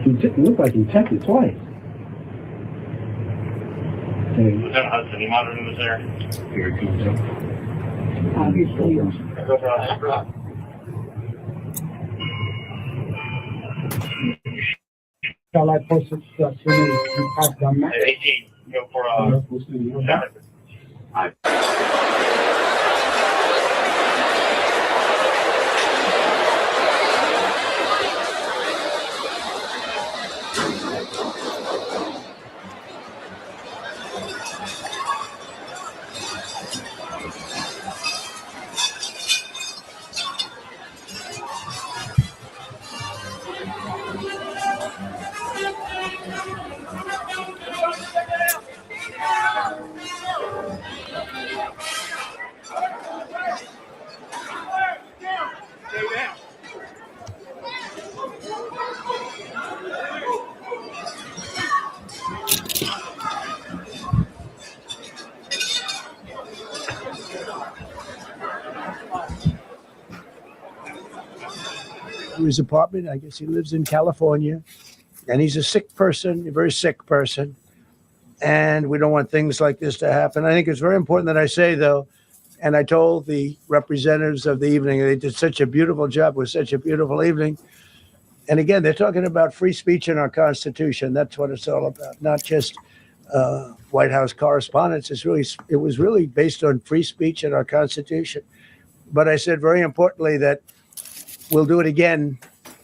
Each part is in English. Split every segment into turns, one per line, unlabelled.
It looked like he checked it twice.
Lieutenant Hudson, you monitoring this area?
Very good, Joe.
Obviously, shall I post it as soon as you pass them?
18, go for
to his apartment. I guess he lives in California, and he's a sick person, a very sick person. And we don't want things like this to happen. I think it's very important that I say, though, and I told the representatives of the evening, they did such a beautiful job. It was such a beautiful evening. And again, they're talking about free speech in our Constitution. That's what it's all about, not just White House correspondence. It was really based on free speech in our Constitution. But I said very importantly that we'll do it again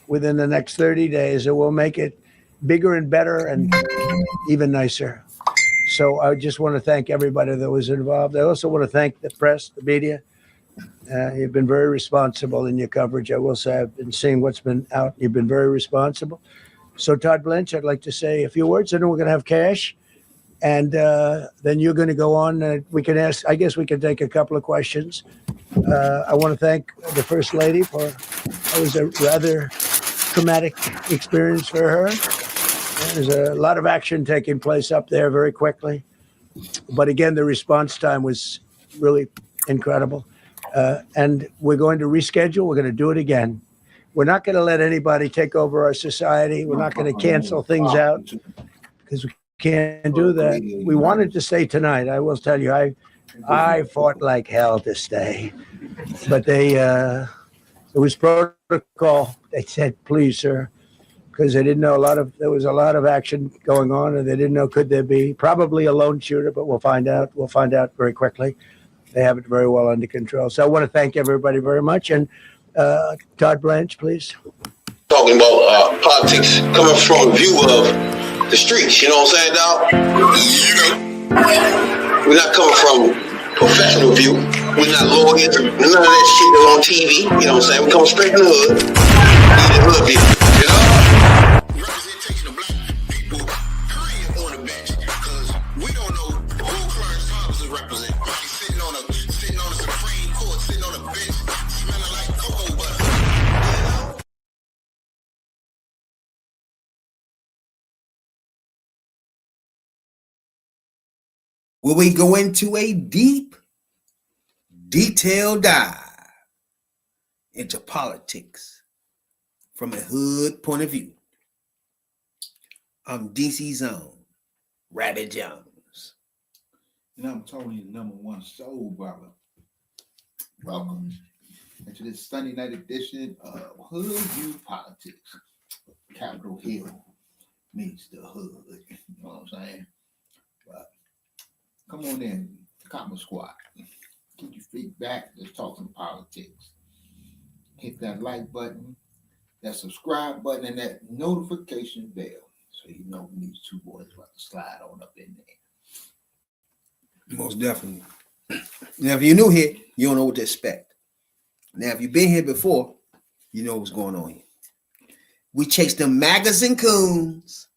within the next 30 days, and we'll make it bigger and better and even nicer. So I just want to thank everybody that was involved. I also want to thank the press, the media. You've been very responsible in your coverage. I will say I've been seeing what's been out. You've been very responsible. So Todd Blanche, I'd like to say a few words, and then we're going to have cash. And then you're going to go on. We can ask, I guess we can take a couple of questions. I want to thank the First Lady for, it was a rather traumatic experience for her. There's a lot of action taking place up there very quickly. But again, the response time was really incredible. And we're going to reschedule. We're going to do it again. We're not going to let anybody take over our society. We're not going to cancel things out because we can't do that. We wanted to stay tonight. I will tell you, I fought like hell to stay. But it was protocol. They said, please, sir, because they didn't know there was a lot of action going on, and they didn't know, could there be probably a lone shooter, but we'll find out. We'll find out very quickly. They have it very well under control. So I want to thank everybody very much. And Todd Blanche, please.
Talking about politics coming from a view of the streets, you know what I'm saying, dog? We're not coming from professional view. We're not lawyers. None of that shit is on TV. You know what I'm saying? We come straight from the hood. The hood view, you know? Representation of black people, period, on the bench. Because we don't know who Clarence Thomas is representing. Sitting on the Supreme Court, sitting on a bench, smelling like cocoa butter. You know?
Will we go into a deep, detailed dive into politics from a hood point of view? I'm DC's own Rabbit Jones.
And I'm Tony, the #1 soul brother. Welcome to this Sunday night edition of Hoodviewpolitics. Capitol Hill meets the hood. You know what I'm saying? But come on in, Comma Squad. Keep your feet back. Let's talk some politics. Hit that like button, that subscribe button, and that notification bell. So you know when these two boys about to slide on up in there.
Most definitely. Now, if you're new here, you don't know what to expect. Now, if you've been here before, you know what's going on here. We chase them magazine coons.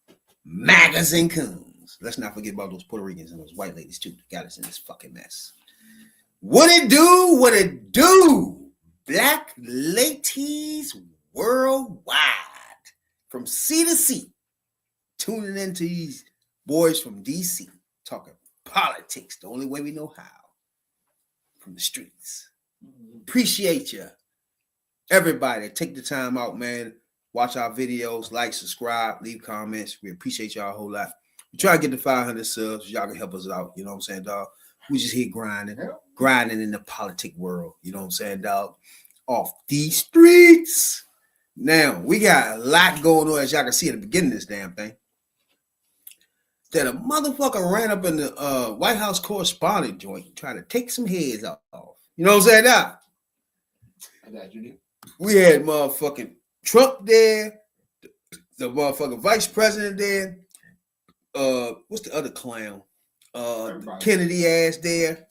Let's not forget about those Puerto Ricans and those white ladies, too, that got us in this fucking mess. What it do? Black ladies worldwide, from sea to sea, tuning into these boys from DC, talking politics the only way we know how, from the streets. Appreciate you, everybody. Take the time out, man. Watch our videos, like, subscribe, leave comments. We appreciate y'all a whole lot. We try to get to 500 subs. Y'all can help us out. You know what I'm saying, dog? We just here grinding in the politic world. You know what I'm saying, dog? Off these streets. Now, we got a lot going on, as y'all can see at the beginning of this damn thing. That a motherfucker ran up in the White House correspondent joint trying to take some heads off. You know what I'm saying, dog?
I got you.
We had motherfucking Trump there, the motherfucking vice president there. What's the other clown? Kennedy ass there.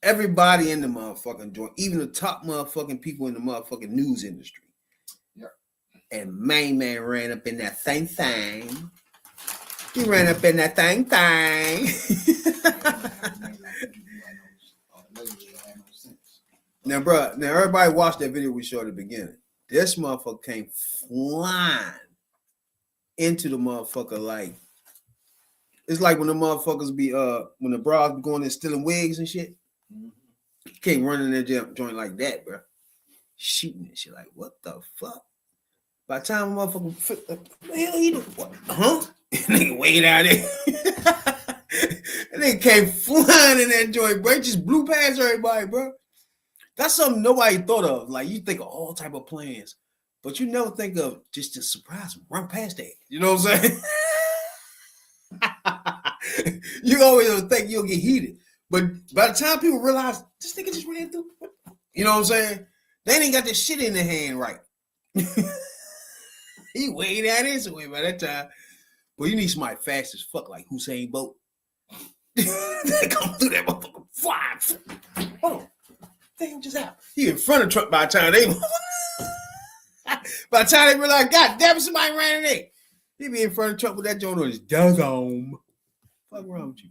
Everybody in the motherfucking joint, even the top motherfucking people in the motherfucking news industry.
Yep.
And man ran up in that thing. He ran up in that thing. Now, bro, everybody watched that video we showed at the beginning. This motherfucker came flying into the motherfucker like it's like when the motherfuckers be when the bras be going and stealing wigs and shit. Came running in their joint like that, bro. Shooting and shit like, what the fuck? By the time a motherfucker, what the hell he doing? What? Huh? Nigga way down there. And nigga came flying in that joint, bro. He just blew past everybody, bro. That's something nobody thought of. Like, you think of all type of plans, but you never think of just to surprise them, run past that. You know what I'm saying? You always think you'll get heated. But by the time people realize, this nigga just ran through. You know what I'm saying? They ain't got this shit in their hand right. He way down there somewhere by that time. Well, you need somebody fast as fuck, like Usain Bolt. They come through that motherfucker. Fly. Hold on. Damn, just out. He in front of Trump by the time they realize, God damn it, somebody ran in there. He be in front of Trump with that joint on his doggone. What's wrong with you?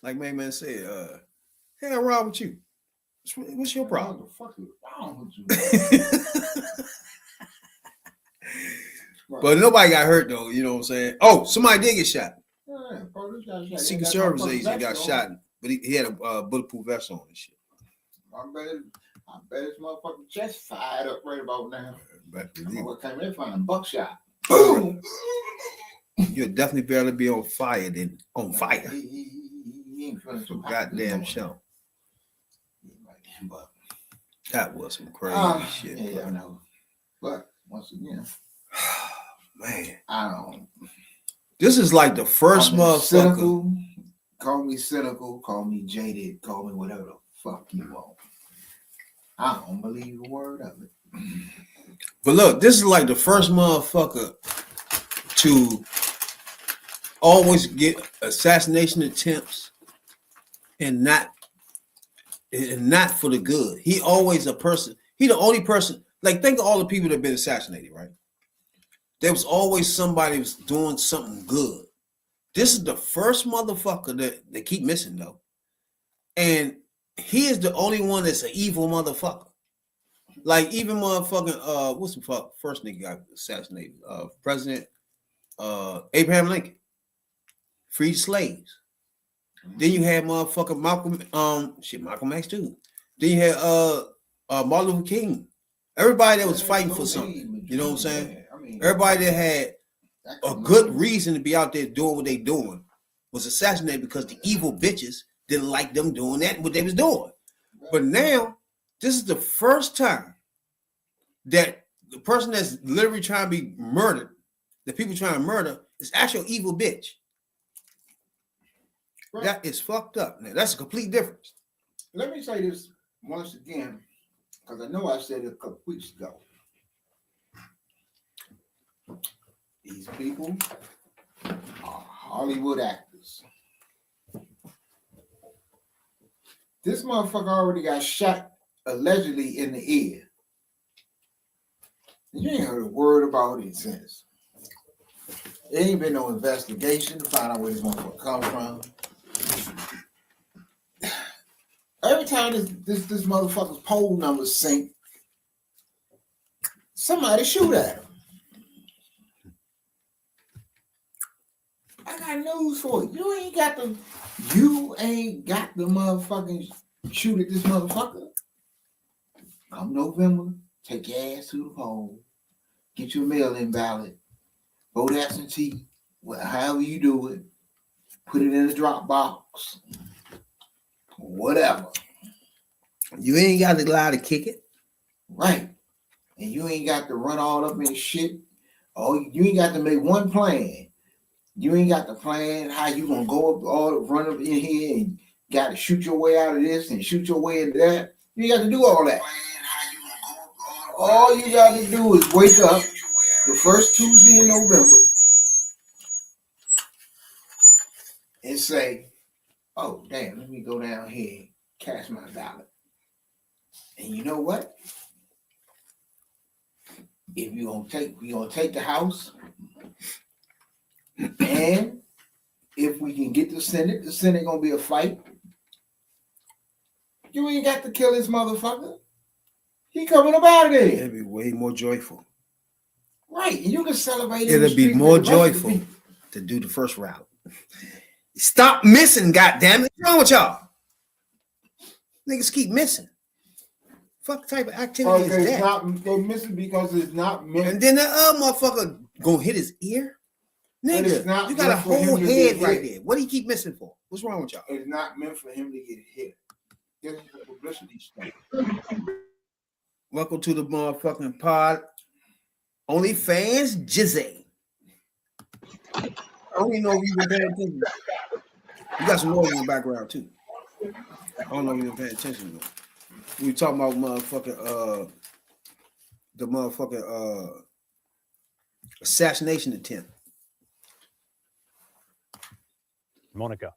Like man said, hell wrong with you? What's your problem?
What the fuck is wrong with you?
But nobody got hurt though, you know what I'm saying? Oh, somebody did get shot.
Yeah, bro, this guy shot.
Secret Service agent got shot, but he had a bulletproof vest on and shit.
I bet his motherfucking chest fired up right about now. What came in from? Buckshot.
Boom! You'll definitely better be on fire than on fire.
He ain't feeling
So
too hot.
goddamn show.
But
That was some crazy shit.
Yeah,
bro.
I know. But once again,
Man,
I don't.
this is like the first motherfucker.
Cynical, call me cynical, call me jaded, call me whatever the fuck you want. I don't believe a word of it.
But look, this is like the first motherfucker to always get assassination attempts and not for the good. He always a person. He the only person. Like, think of all the people that have been assassinated, right? There was always somebody was doing something good. This is the first motherfucker that they keep missing though, and he is the only one that's an evil motherfucker. Like even motherfucking what's the fuck first nigga got assassinated? President Abraham Lincoln freed slaves. Then you had motherfucking Malcolm X too. Then you had Martin Luther King. Everybody that was fighting for something. You know what I'm saying? Everybody that had a good reason to be out there doing what they doing was assassinated because the evil bitches didn't like them doing that what they was doing. But now, this is the first time that the person that's literally trying to be murdered, the people trying to murder, is actual evil bitch. Right. That is fucked up. Now, that's a complete difference.
Let me say this once again, because I know I said it a couple weeks ago. These people are Hollywood actors. This motherfucker already got shot allegedly in the ear. You ain't heard a word about it since. There ain't been no investigation to find out where this motherfucker comes from. Every time this motherfucker's poll numbers sink, somebody shoot at him. I got news for you. You ain't got the motherfucking shoot at this motherfucker. Come November, take your ass to the poll get your mail-in ballot, vote absentee, however you do it, put it in a drop box, whatever.
You ain't got to lie to kick it.
Right. And you ain't got to run all up in shit. Oh, you ain't got to make one plan. You ain't got to plan how you gonna go up run up in here and got to shoot your way out of this and shoot your way into that. You ain't got to do all that. All you got to do is wake up the first Tuesday in November and say, "Oh, damn, let me go down here and cast my ballot." And you know what? If you're gonna take the House, and if we can get the Senate gonna be a fight. You ain't got to kill this motherfucker. He coming up out of there.
It'll be way more joyful.
Right, and you can celebrate.
It'll be more joyful to do the first route. Stop missing, goddammit. What's wrong with y'all? Niggas keep missing. Fuck type of activity is that?
They're missing because it's not meant.
And then the motherfucker gonna hit his ear? Nigga, you got a whole head right there. What do you keep missing for? What's wrong with y'all?
It's not meant for him to get hit. This is a publicity stunt.
Welcome to the motherfucking pod. OnlyFans Jizzy. I don't even know if you were paying attention. You got some noise in the background too. I don't know if you were paying attention though. We talking about the motherfucking assassination attempt.
Monica.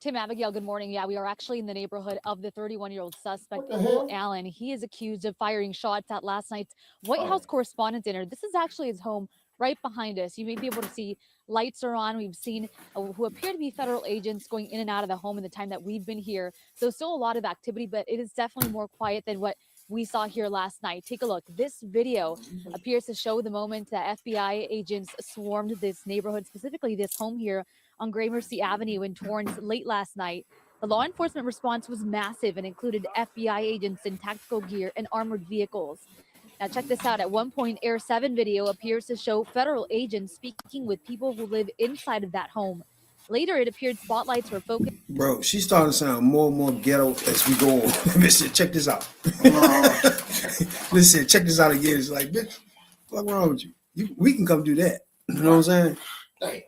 Tim, Abigail, good morning. Yeah, we are actually in the neighborhood of the 31-year-old suspect, Allen. He is accused of firing shots at last night's White House Correspondents' Dinner. This is actually his home right behind us. You may be able to see lights are on. We've seen who appear to be federal agents going in and out of the home in the time that we've been here. So still a lot of activity, but it is definitely more quiet than what we saw here last night. Take a look. This video appears to show the moment that FBI agents swarmed this neighborhood, specifically this home here on Gramercy Avenue in Torrance late last night. The law enforcement response was massive and included FBI agents in tactical gear and armored vehicles. Now check this out. At one point, Air 7 video appears to show federal agents speaking with people who live inside of that home. Later, it appeared spotlights were focused.
Bro, she's starting to sound more and more ghetto as we go on. Listen, check this out. Listen, check this out again. It's like, bitch, what's wrong with you? We can come do that. You know what I'm saying?
Damn.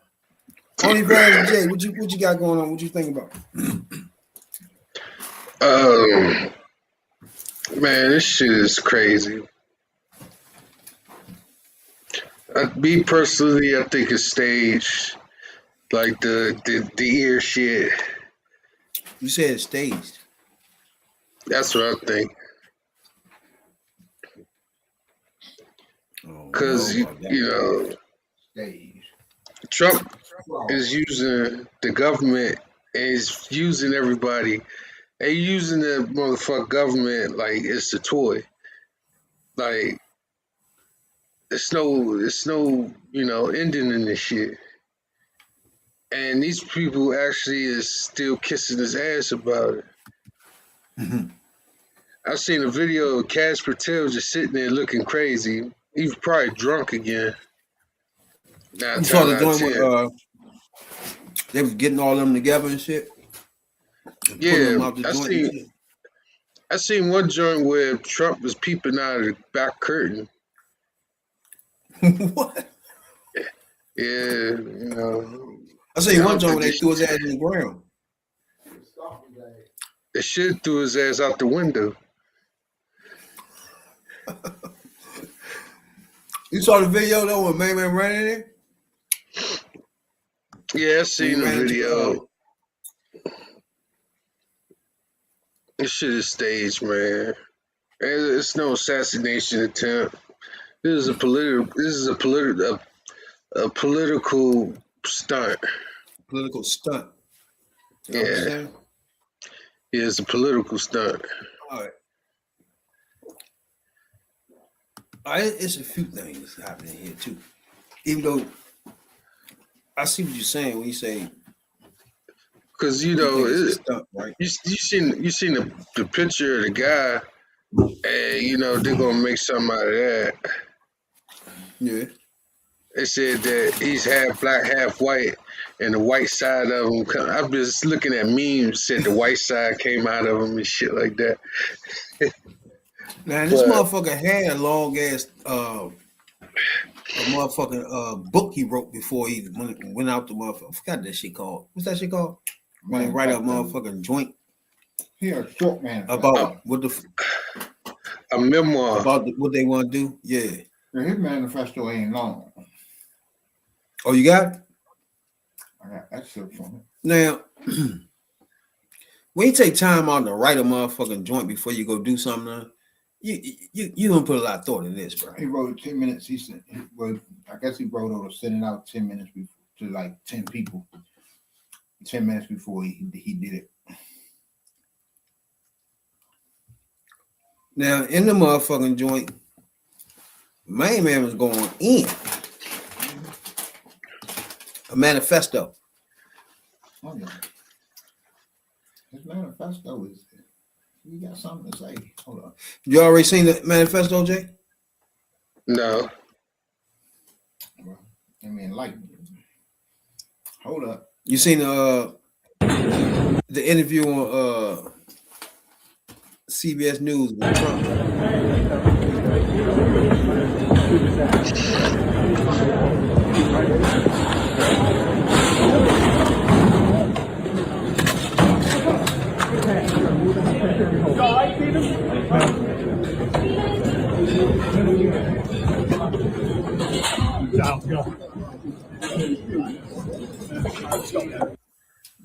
OnlyFans Jay, what you got going on? What you think about?
Man, this shit is crazy. Me personally, I think it's staged. Like the ear shit.
You said it's staged.
That's what I think. Because, you know, Trump is using the government and is using everybody and using the motherfucking government like it's a toy. Like, it's no, you know, ending in this shit. And these people actually is still kissing his ass about it.
Mm-hmm.
I seen a video of Cash Patel just sitting there looking crazy. He was probably drunk again.
You saw the joint with they was getting all of them together and shit. And
yeah, I seen one joint where Trump was peeping out of the back curtain.
What?
Yeah, you know.
I seen one joint where they threw his ass in the ground.
They should threw his ass out the window.
You saw the video though when Man ran in there?
Yeah, I seen the video. This shit is staged, man. It's no assassination attempt. This is a political stunt.
Political stunt.
You know yeah, it's a political stunt.
All right. It's a few things happening here too. Even though I see what you're saying when you say,
because you know,
stunt, right?
you seen the picture of the guy And, you know, they're going to make something out of that.
Yeah.
They said that he's half black, half white, and the white side of him. I'm just looking at memes, said the white side came out of him and shit like that.
Now, this
But-
motherfucker had a long ass a motherfucking book he wrote before he went out the motherfucker. I forgot that shit called. What's that shit called? When they write a motherfucking joint
Here, a short man.
about what the
a memoir
about what they want to do. Yeah.
His manifesto ain't long.
Oh, you got it?
I got that shit from it.
Now, when you take time out to write a motherfucking joint before you go do something, you don't put a lot of thought in this, bro.
He wrote 10 minutes. He said, well, I guess he wrote over sending out 10 minutes before, to like 10 people. 10 minutes before he did it.
Now, in the motherfucking joint, main man was going in. A manifesto.
Oh, yeah. His manifesto is, you got something to say. Hold on.
You already seen the manifesto, Jay?
no.
Well, I mean, like, hold up.
You seen the interview on CBS News with Trump?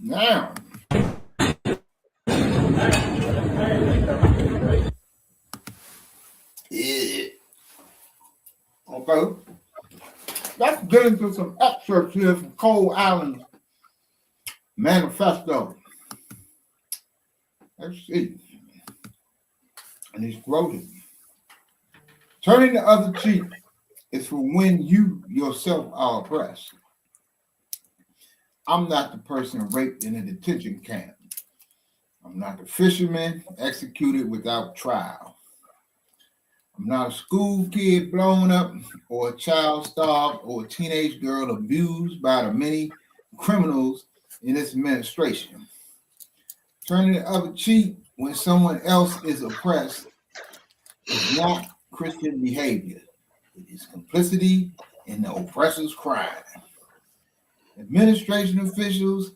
Now, yeah. Okay. Let's get into some excerpts here from Cole Allen's manifesto. Let's see. And he's quoted. Turning the other cheek is for when you yourself are oppressed. I'm not the person raped in a detention camp. I'm not the fisherman executed without trial. I'm not a school kid blown up or a child starved or a teenage girl abused by the many criminals in this administration. Turning the other cheek when someone else is oppressed is not Christian behavior. It is complicity in the oppressor's crime. Administration officials,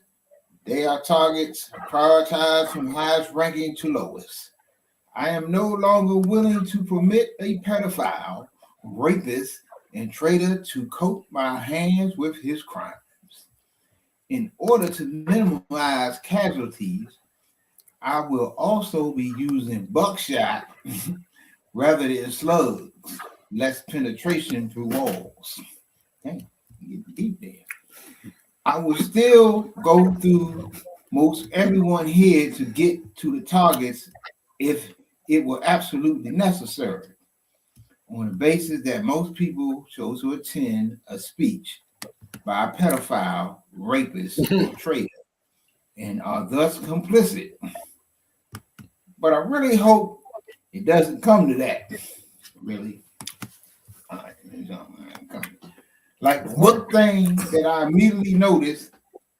they are targets prioritized from highest ranking to lowest. I am no longer willing to permit a pedophile, rapist, and traitor to coat my hands with his crimes. In order to minimize casualties, I will also be using buckshot rather than slugs, less penetration through walls. Dang, get deep there. I will still go through most everyone here to get to the targets if it were absolutely necessary, on the basis that most people chose to attend a speech by a pedophile, rapist, or traitor, and are thus complicit. But I really hope it doesn't come to that. Really. All right. Like one thing that I immediately noticed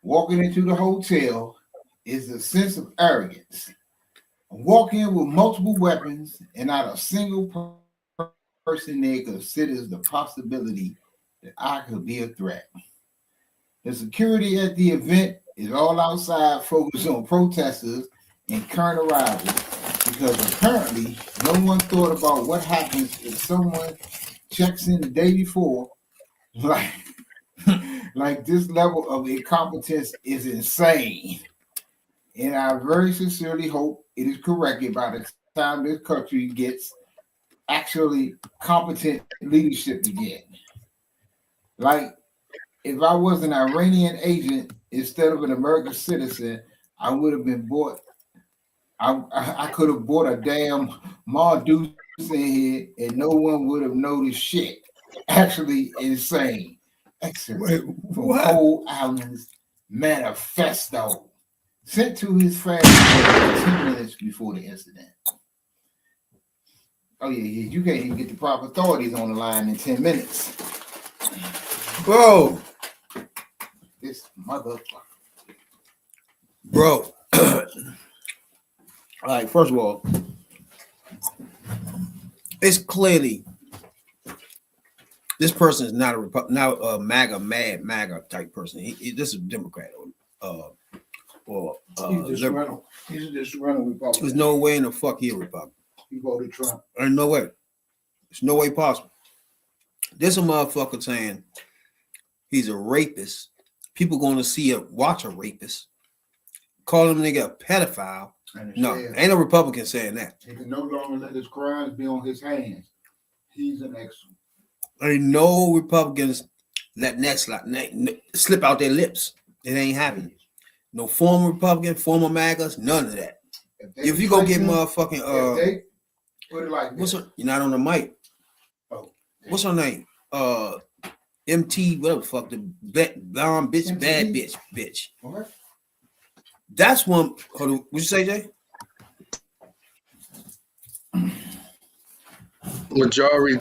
walking into the hotel is a sense of arrogance. I walk in with multiple weapons and not a single person there considers the possibility that I could be a threat. The security at the event is all outside, focused on protesters and current arrivals, because apparently no one thought about what happens if someone checks in the day before. Like this level of incompetence is insane. And I very sincerely hope it is corrected by the time this country gets actually competent leadership again. Like, if I was an Iranian agent instead of an American citizen, I would have been bought. I could have bought a damn Marduk in here and no one would have noticed shit. Actually insane. Excellent. From Cole Allen's manifesto, sent to his family 10 minutes before the incident. Oh yeah. You can't even get the proper authorities on the line in 10 minutes.
Bro.
This motherfucker.
Bro. All right, first of all, it's clearly this person is not a MAGA type person. This is a Democrat or
He's a disgruntled Republican.
There's no way in the fuck he a Republican.
He voted Trump.
There's no way. There's no way possible. This a motherfucker saying he's a rapist. People going to watch a rapist. Call him nigga a pedophile. No, ain't no Republican saying that.
He can no longer let his crimes be on his hands. He's an excellent.
Ain't no Republicans letting that slip out their lips. It ain't happening. No former Republican, former MAGAs, none of that. If you go get motherfucking
put it like
what's her, you're not on the mic.
Oh,
what's her name? MT, whatever the fuck, the blonde bitch, MTV? Bad bitch.
What?
That's one. Hold on, what'd you say, Jay?
Majority.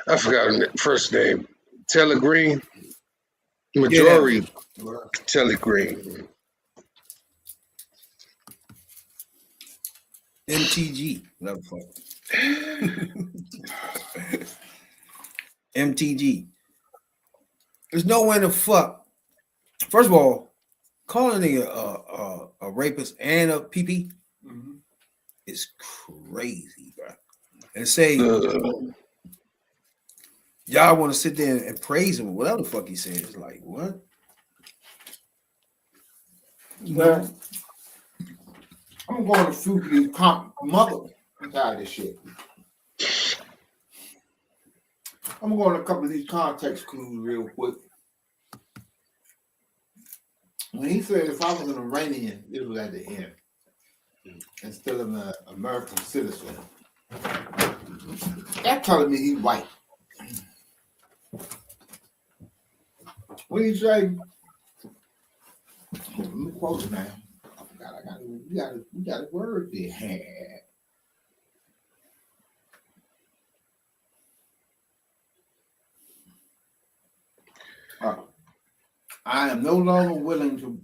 I forgot her first name. Taylor Green. Majority. Yeah. Taylor Green.
MTG. Whatever the fuck. MTG. There's no way to fuck. First of all, calling a rapist and a PP is crazy, bro. And say y'all want to sit there and praise him, whatever the fuck he said. It's like, what?
Well, I'm going to shoot these mother inside of this shit. I'm going to a couple of these context clues real quick. When he said if I was an Iranian, it was at the end, instead of an American citizen, that's telling me he's white. What do you say? Let me quote it now. I forgot. We got a word there. I am no longer willing to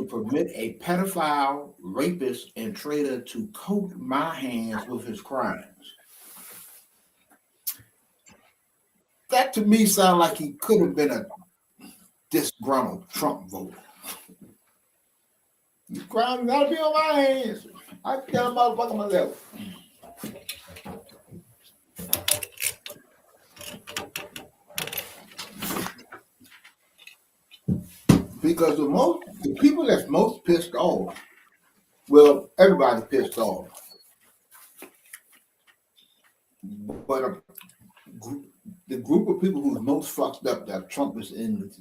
permit a pedophile, rapist, and traitor to coat my hands with his crimes. That to me sounds like he could have been a disgruntled Trump voter. These crimes gotta be on my hands. I can tell a motherfucker myself. Because the people that's most pissed off, well, everybody's pissed off, but the group of people who's most fucked up that Trump is in the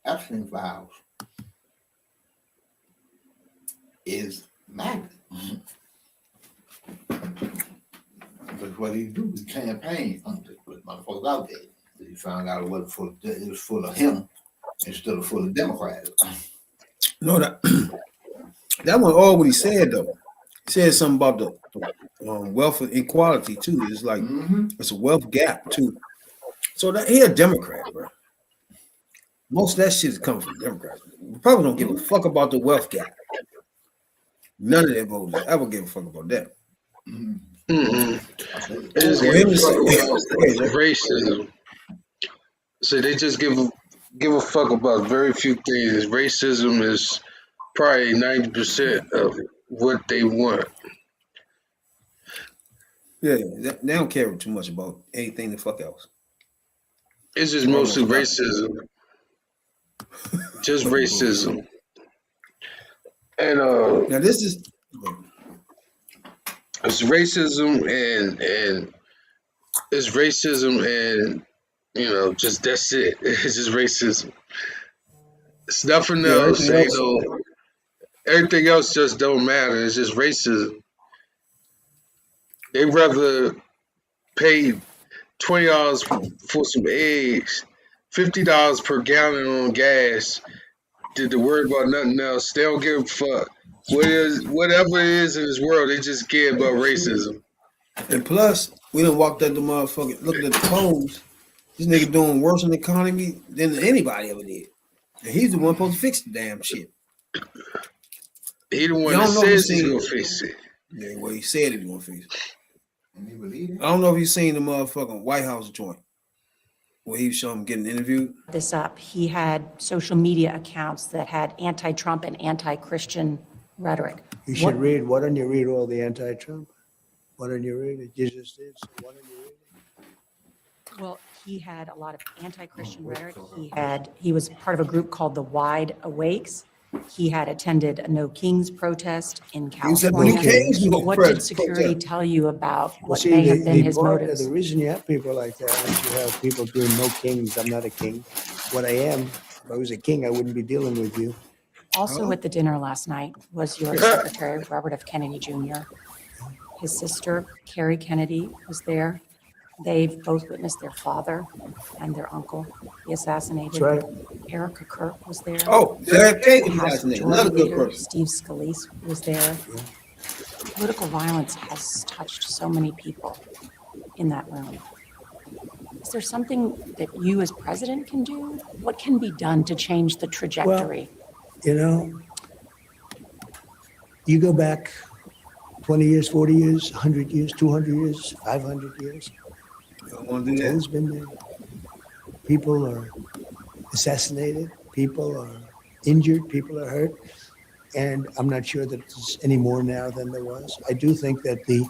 Epstein files is MAGA. Because what he do, he campaign under put motherfuckers out there. He found out it was full of him instead of full of Democrats.
No, that wasn't all what he said though. He said something about the wealth inequality too. It's like it's a wealth gap too. So that he a Democrat, bro. Most of that shit is coming from Democrats. Republicans don't give a fuck about the wealth gap. None of their voters ever give a fuck about that.
It's racism. So they just give a fuck about very few things. Racism is probably 90% of what they want.
Yeah, they don't care too much about anything the fuck else.
It's just mostly racism. Just racism. And
now this is
it's racism and it's racism and just that's it. It's just racism. It's nothing else. Everything else just don't matter. It's just racism. They rather pay $20 for some eggs, $50 per gallon on gas, Did the worry about nothing else. They don't give a fuck. Whatever it is in this world, they just care about racism.
And plus, we done walked up the motherfucker, looking at the polls. This nigga doing worse in the economy than anybody ever did. And he's the one supposed to fix the damn shit.
He the one
You
that
don't know if you
says he's
seen
gonna
it.
fix it.
Yeah, well, he said he was gonna fix it.
And he believe it.
I don't know if you seen the motherfucking White House joint where he was showing him getting interviewed.
This up. He had social media accounts that had anti-Trump and anti-Christian rhetoric.
You should read. Why don't you read all the anti-Trump? Why don't you read it? You just did. So why don't you read it?
Well, he had a lot of anti-Christian rhetoric. He was part of a group called the Wide Awakes. He had attended a No Kings protest in
He said
California.
No Kings no
What
protest.
did security tell you about
Well,
what
see,
may have been his motives?
the reason you have people like that is you have people doing no kings. I'm not a king. What I am, if I was a king, I wouldn't be dealing with you.
Also at the dinner last night was your secretary, Robert F. Kennedy Jr. His sister, Carrie Kennedy, was there. They've both witnessed their father and their uncle be assassinated.
That's right.
Erica Kirk was there.
Oh, Derek K was
House
assassinated.
Majority
Another good
Leader
person.
Steve Scalise was there. Political violence has touched so many people in that room. Is there something that you as president can do? What can be done to change the trajectory?
You know, you go back 20 years, 40 years, 100 years, 200 years, 500 years.
You don't want to do
It's
that.
always been there. People are assassinated. People are injured. People are hurt. And I'm not sure that there's any more now than there was. I do think that the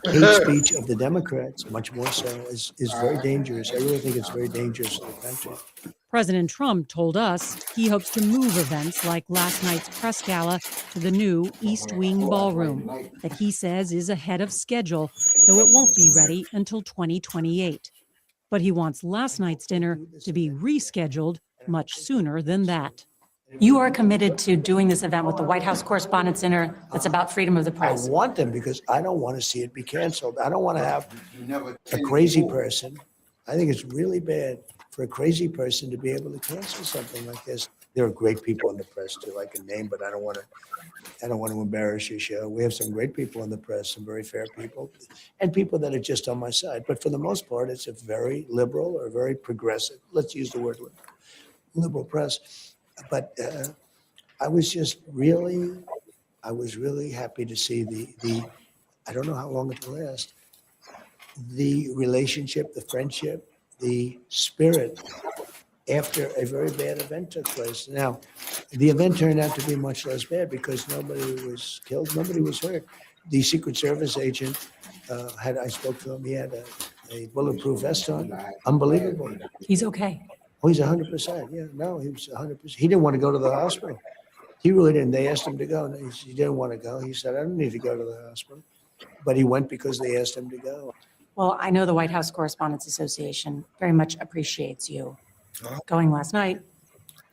hate speech of the Democrats, much more so, is very dangerous. I really think it's very dangerous to the country.
President Trump told us he hopes to move events like last night's press gala to the new East Wing Ballroom that he says is ahead of schedule, though it won't be ready until 2028. But he wants last night's dinner to be rescheduled much sooner than that.
You are committed to doing this event with the White House Correspondents' Dinner that's about freedom of the
I
press.
want them because I don't want to see it be canceled. I don't want to have
You never
a crazy person. I think it's really bad for a crazy person to be able to cancel something like this. There are great people in the press too, I can name, but I don't want to embarrass your show. We have some great people in the press, some very fair people, and people that are just on my side. But for the most part, it's a very liberal or very progressive. Let's use the word liberal press. But I was really happy to see the I don't know how long it will last, the relationship, the friendship, the spirit after a very bad event took place. Now, the event turned out to be much less bad because nobody was killed, nobody was hurt. The Secret Service agent I spoke to him, he had a bulletproof vest on. Unbelievable.
He's okay.
Oh, he's 100%. Yeah, no, he was 100%. He didn't want to go to the hospital. He really didn't. They asked him to go. And he didn't want to go. He said, I don't need to go to the hospital. But he went because they asked him to go.
Well, I know the White House Correspondents Association very much appreciates you going last night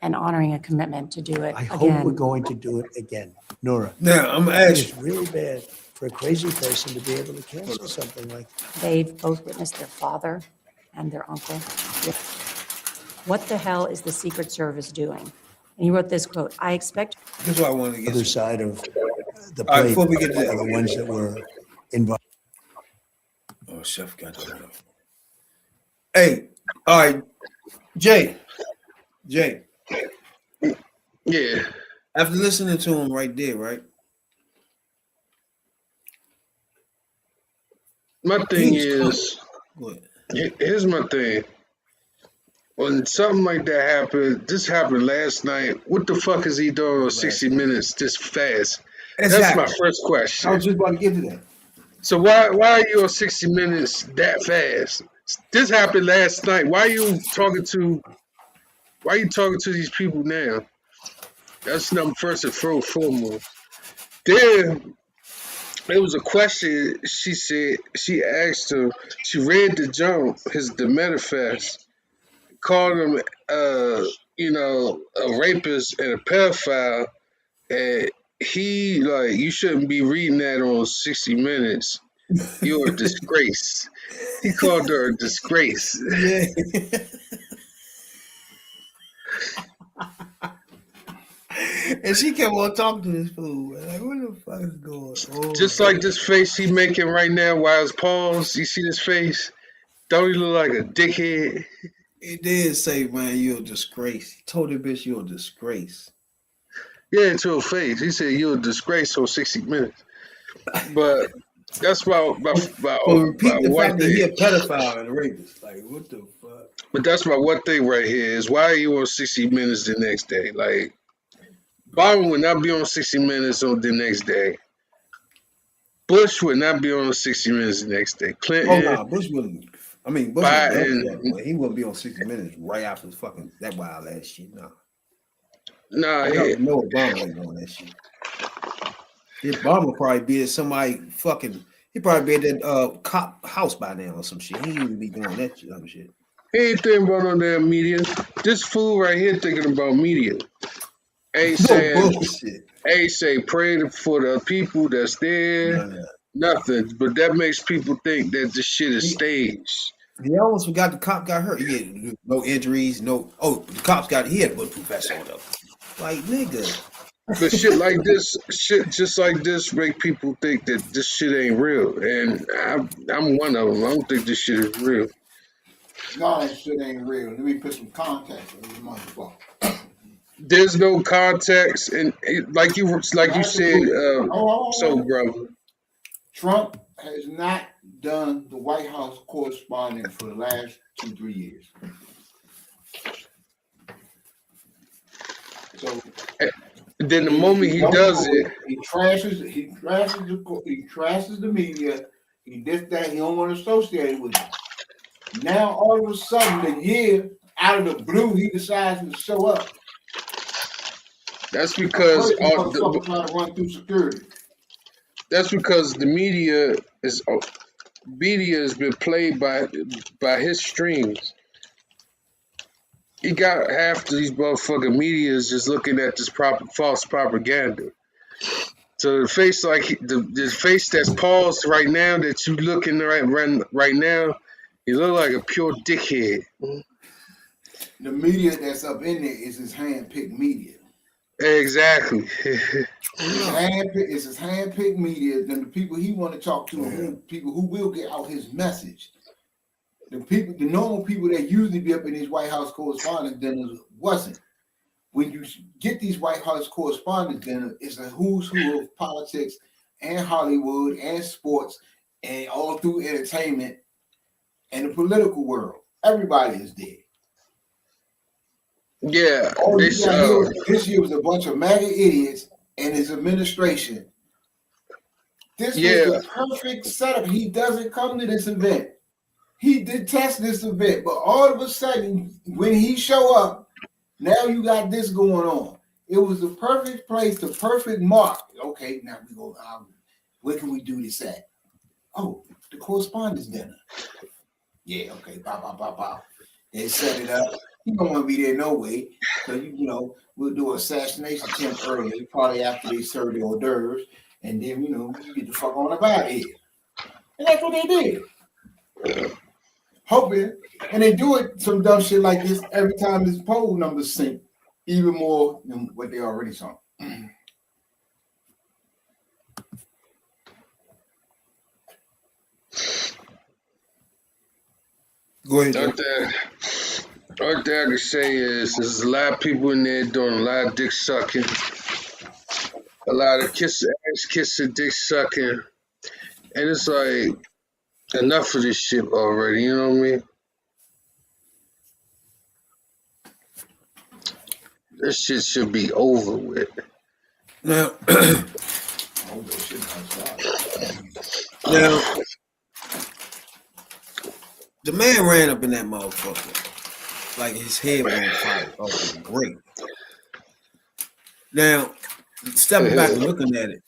and honoring a commitment to do it
I hope we're
again.
going to do it again. Nora,
Now, I'm
I think
asking.
it's really bad for a crazy person to be able to cancel something like that.
They've both witnessed their father and their uncle. What the hell is the Secret Service doing? And he wrote this quote, I expect.
This is what I wanted to
The other
get.
side of the
All right,
plate
before we get to that.
are the ones that were involved.
Oh, chef got that. Hey, all right, Jay.
Yeah.
After listening to him right there, right?
My thing
He's
is,
Go ahead.
here's my thing. When something like that happened, this happened last night. What the fuck is he doing on 60 Minutes this fast? That's
Exactly.
my first
I
question.
was just about to get to that.
So why are you on 60 Minutes that fast? This happened last night. Why are you talking to these people now? That's number first and foremost. Then there was a question she said, she asked him, she read the manifest, called him a rapist and a pedophile, and he you shouldn't be reading that on 60 Minutes. You're a disgrace. He called her a disgrace.
Yeah. And she kept on talking to this fool. Like, what the fuck is going on?
Just like this face he making right now while his paws, you see this face? Don't he look like a dickhead?
He did say, man, you're a disgrace. He told the bitch you're a disgrace.
Yeah, to her face. He said you're a disgrace on 60 Minutes. But that's about
repeat the
one
fact that he a
thing.
pedophile and a rapist. Like, what the fuck?
But that's my one thing right here is why are you on 60 Minutes the next day? Like, Biden would not be on 60 Minutes on the next day. Bush would not be on 60 Minutes the next day. Clinton.
Oh, no, Bush wouldn't. I mean, Bush
Biden.
would, but he wouldn't be on 60 Minutes right after fucking that wild ass shit. No.
Nah,
No, Obama ain't doing that shit. Obama probably be at somebody fucking. He probably be at that cop house by now or some shit. He ain't even be doing that shit. Other shit.
He ain't thinking about no damn media. This fool right here thinking about media. Ain't say pray for the people that's there. Nothing. But that makes people think that this shit is staged.
He almost forgot the cop got hurt. He had no injuries, no. Oh, the cops got. He had a bulletproof vest on though. Like nigga.
But shit like this, shit just like this, make people think that this shit ain't real. And I'm one of them. I don't think this shit is real.
No, that shit ain't real. Let me put some context on this motherfucker.
There's no context, and like you said, so brother.
Trump has not done the White House correspondent for the last 2-3 years. So
then the moment he does it,
he trashes the media. He did that. He don't want to associate with it. Now all of a sudden, the year out of the blue, he decides to show up.
That's because
trying to run through security.
That's because the media has been played by his strings. He got half of these motherfucking medias just looking at this false propaganda. So the face like the face that's paused right now that you looking right now, you look like a pure dickhead.
The media that's up in there is his hand-picked media.
Exactly.
It's his hand-picked media. Then the people he want to talk to, people who will get out his message. The normal people that usually be up in these White House correspondence dinners wasn't. When you get these White House correspondence dinners, it's a who's who of politics and Hollywood and sports and all through entertainment and the political world. Everybody is there.
Yeah.
This year was a bunch of MAGA idiots and his administration. This was the perfect setup. He doesn't come to this event. He detests this event, but all of a sudden, when he show up, now you got this going on. It was the perfect place, the perfect mark. Okay, now we go. Where can we do this at? Oh, the correspondence dinner. Yeah, okay. Bow. They set it up. You don't want to be there no way. So we'll do an assassination attempt early, probably after they serve the hors d'oeuvres, and then you get the fuck on up out of here. And that's what they did. Hoping, and they do it some dumb shit like this every time his poll numbers sink, even more than what they already saw. Go ahead.
All thing I can say is there's a lot of people in there doing a lot of dick sucking, a lot of ass kissing, dick sucking, and it's like enough of this shit already. You know what I mean? This shit should be over with.
Now, the man ran up in that motherfucker like his head was on fire. Oh, great. Now, stepping back and looking at it,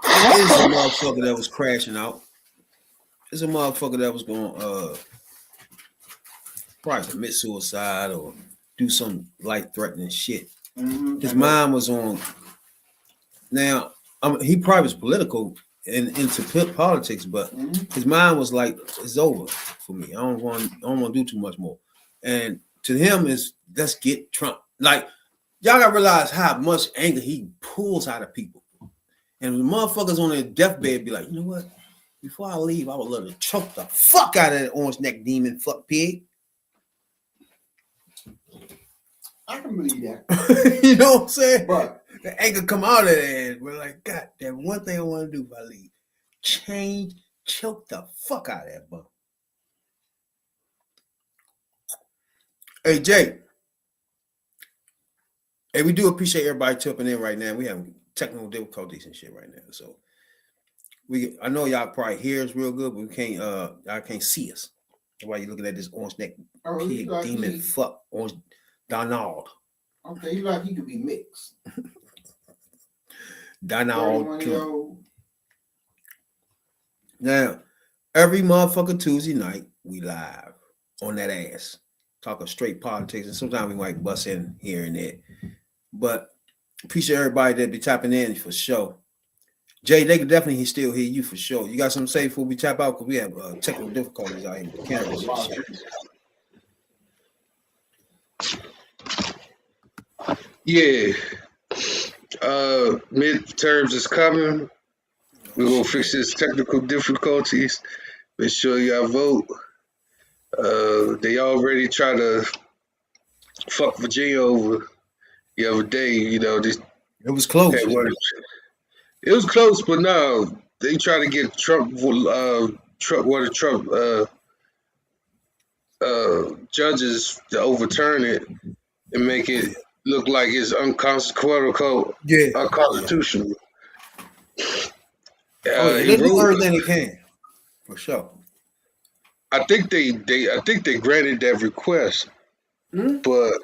it's a motherfucker that was crashing out. It's a motherfucker that was going to probably commit suicide or do some life-threatening shit. Mm-hmm. His mind was on. Now, he probably was political and into politics, but his mind was like, it's over for me. I don't want to do too much more. And to him is let's get Trump. Like Y'all gotta realize how much anger he pulls out of people. And the motherfuckers on their deathbed be like, you know what? Before I leave, I would love to choke the fuck out of that orange neck demon fuck pig.
I can believe that.
You know what I'm saying?
But
the anger come out of there. We're like, God, that one thing I want to do if I leave. Choke the fuck out of that bum. Hey, Jay. Hey, we do appreciate everybody jumping in right now. We have technical difficulties and shit right now. So I know y'all probably hear us real good, but we can't y'all can't see us. That's why you're looking at this orange neck pig demon fuck orange Donald.
Okay, you like he could be mixed.
Donald Trump. Now, every motherfucker Tuesday night, we live on that ass. Talking straight politics, and sometimes we might bust in here and there. But appreciate everybody that be tapping in for sure. Jay, they can definitely still hear you for sure. You got something to say before we tap out? Because we have technical difficulties out here in Canada.
Yeah. Midterms is coming. We're going to fix this technical difficulties. Make sure y'all vote. They already try to fuck Virginia over the other day. You know, it
was close.
It was close, but no, they try to get Trump judges to overturn it and make it look like it's unconstitutional. Unconstitutional.
They do everything they can, for sure.
I think they granted that request, but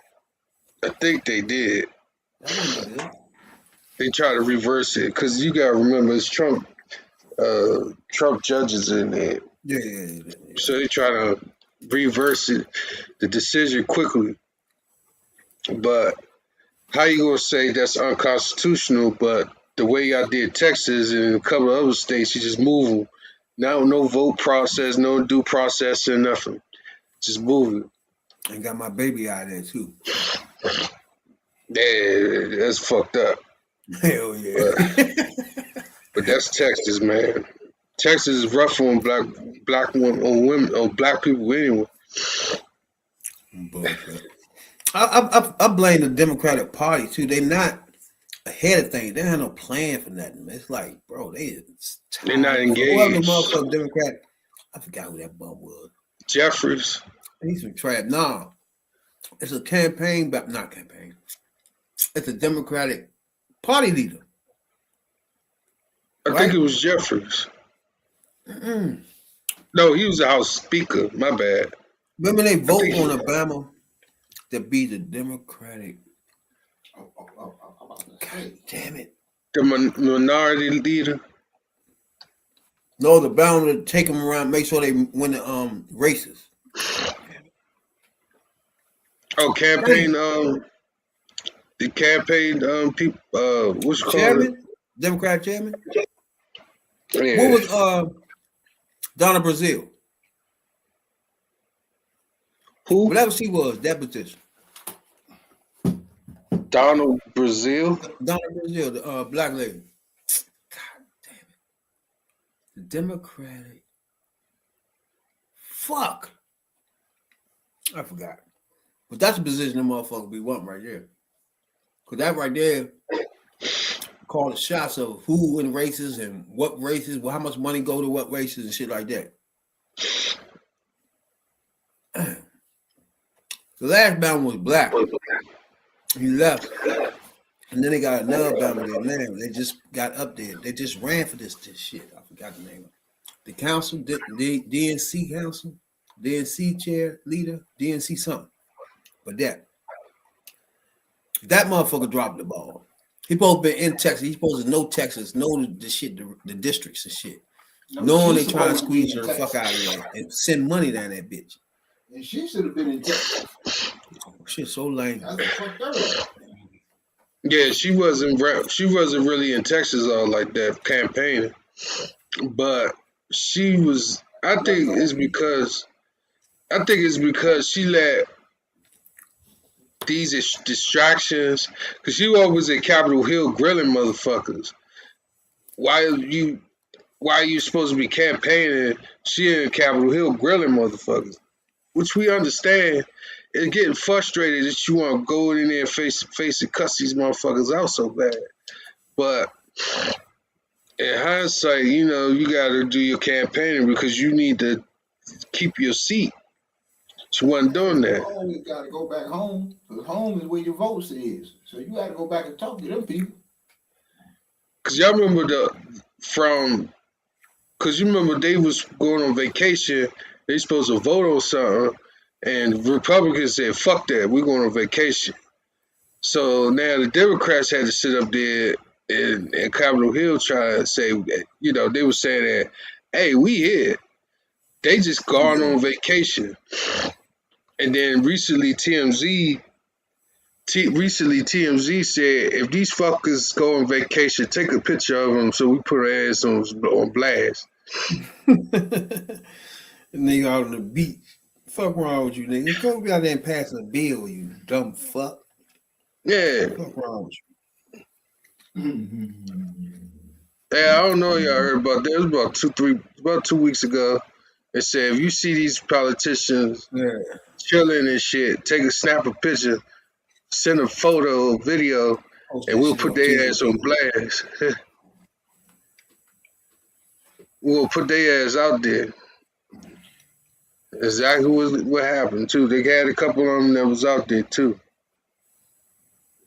I think they did. They try to reverse it because you gotta remember it's Trump judges in there.
Yeah.
So they try to reverse it, the decision quickly. But how you gonna say that's unconstitutional? But the way y'all did Texas and a couple of other states, you just move them. Now no vote process, no due process or nothing. Just move it.
And got my baby out there too.
Yeah, that's fucked up.
Hell yeah.
But that's Texas, man. Texas is rough on black women on black people anyway.
I blame the Democratic Party too. They're not ahead of things. They don't have no plan for nothing. It's like, bro, they're
not engaged.
Whoever motherfucker Democrat, I forgot who that bum was.
Jeffries.
He's some trap. No, it's a campaign, but not campaign. It's a Democratic Party leader.
I think it was Jeffries. No, he was a House Speaker. My bad.
Remember they vote on Obama to be the Democratic. God damn it.
The minority leader.
No, the Obama to take them around, make sure they win the races.
Oh, campaign. The campaign people. What's it called?
Democrat chairman.
Yeah.
What was Donna Brazile?
Who?
Whatever she was, that position.
Donald Brazile?
Donna Brazile, the black lady. God damn it. The Democratic. Fuck. I forgot. But that's the position the motherfucker be wanting right there. Because that right there call the shots of who in races and what races, how much money go to what races and shit like that. The last Bama was black. He left. And then they got another Bama there now. They just got up there. They just ran for this shit. I forgot the name of it. The council, the DNC council, DNC chair, leader, DNC something. But that motherfucker dropped the ball. He supposed to be in Texas. He supposed to know Texas, know the shit, the districts and shit. Knowing they trying to squeeze her the fuck out of there and send money down that bitch.
And she should have been in Texas.
Shit, so lame.
Yeah, she wasn't really in Texas all like that campaigning, but she was. I think it's because she let these distractions, because you always at Capitol Hill grilling motherfuckers. Why are you supposed to be campaigning? She in Capitol Hill grilling motherfuckers, which we understand. And getting frustrated that you want to go in there and face and cuss these motherfuckers out so bad. But in hindsight, you know, you got to do your campaigning because you need to keep your seat. She wasn't doing that.
You always got to go back home, because home is where your votes is. So you got to go back and talk to them people.
Because y'all remember because you remember they was going on vacation, they supposed to vote on something, and Republicans said, fuck that, we're going on vacation. So now the Democrats had to sit up there and Capitol Hill try to say, you know, they were saying that, hey, we here. They just gone on vacation. And then recently TMZ said, if these fuckers go on vacation, take a picture of them so we put our ass on blast.
Nigga out on the beach. Fuck wrong with you, nigga? Go be out there and pass a bill, you dumb fuck.
Yeah.
Fuck wrong with you?
Yeah, I don't know y'all heard about that. It was about 2 weeks ago. It said, if you see these politicians chilling and shit, snap a picture, send a photo, video, and we'll put their ass on blast. We'll put their ass out there. Exactly what happened, too. They had a couple of them that was out there, too.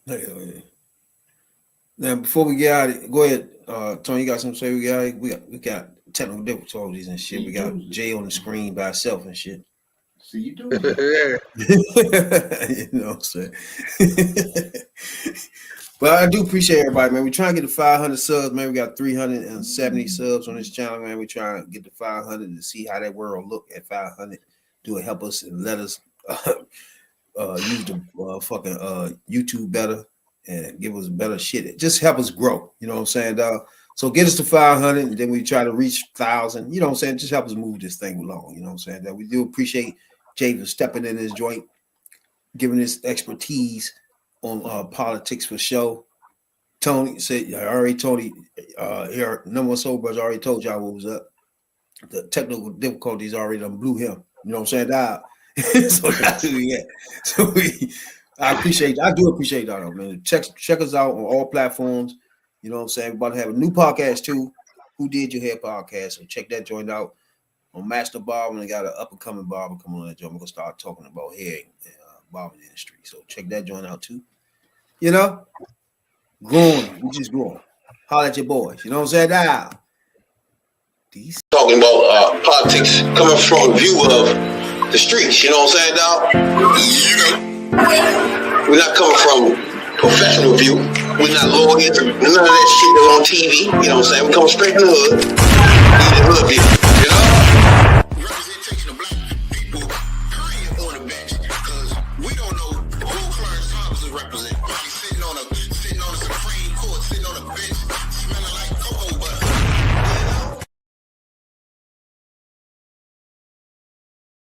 Hell yeah. Now, before we get out of it, go ahead, Tony, you got something to say? We got technical difficulties and shit. We got Jay on the screen by itself and shit.
See, you do
it. You know what I'm saying? But I do appreciate everybody, man. We're trying to get to 500 subs, man. We got 370 subs on this channel, man. We're trying to get to 500 to see how that world look at 500. Do it help us and let us use the fucking YouTube better and give us better shit. It just help us grow. You know what I'm saying, dog? So get us to 500, and then we try to reach 1,000. You know what I'm saying? Just help us move this thing along. You know what I'm saying? That we do appreciate Jay for stepping in this joint, giving his expertise on politics for show. Tony said, Tony, here, number one soul brothers already told y'all what was up. The technical difficulties already done blew him. You know what I'm saying? So that's who we at. So I do appreciate that, though, man. Check us out on all platforms. You know what I'm saying? We're about to have a new podcast too. Who Did Your Hair podcast? So check that joint out on Master Barber. And they got an up and coming barber coming on that joint. We're gonna start talking about hair and barbering industry. So check that joint out too. You know, growing. We just growing. Holler at your boys. You know what I'm saying? Now,
talking about politics coming from a view of the streets. You know what I'm saying, dog? We're not coming from professional view. We're not lawyers. None of that shit that's on TV. You know what I'm saying? We come straight from the hood. The hood view.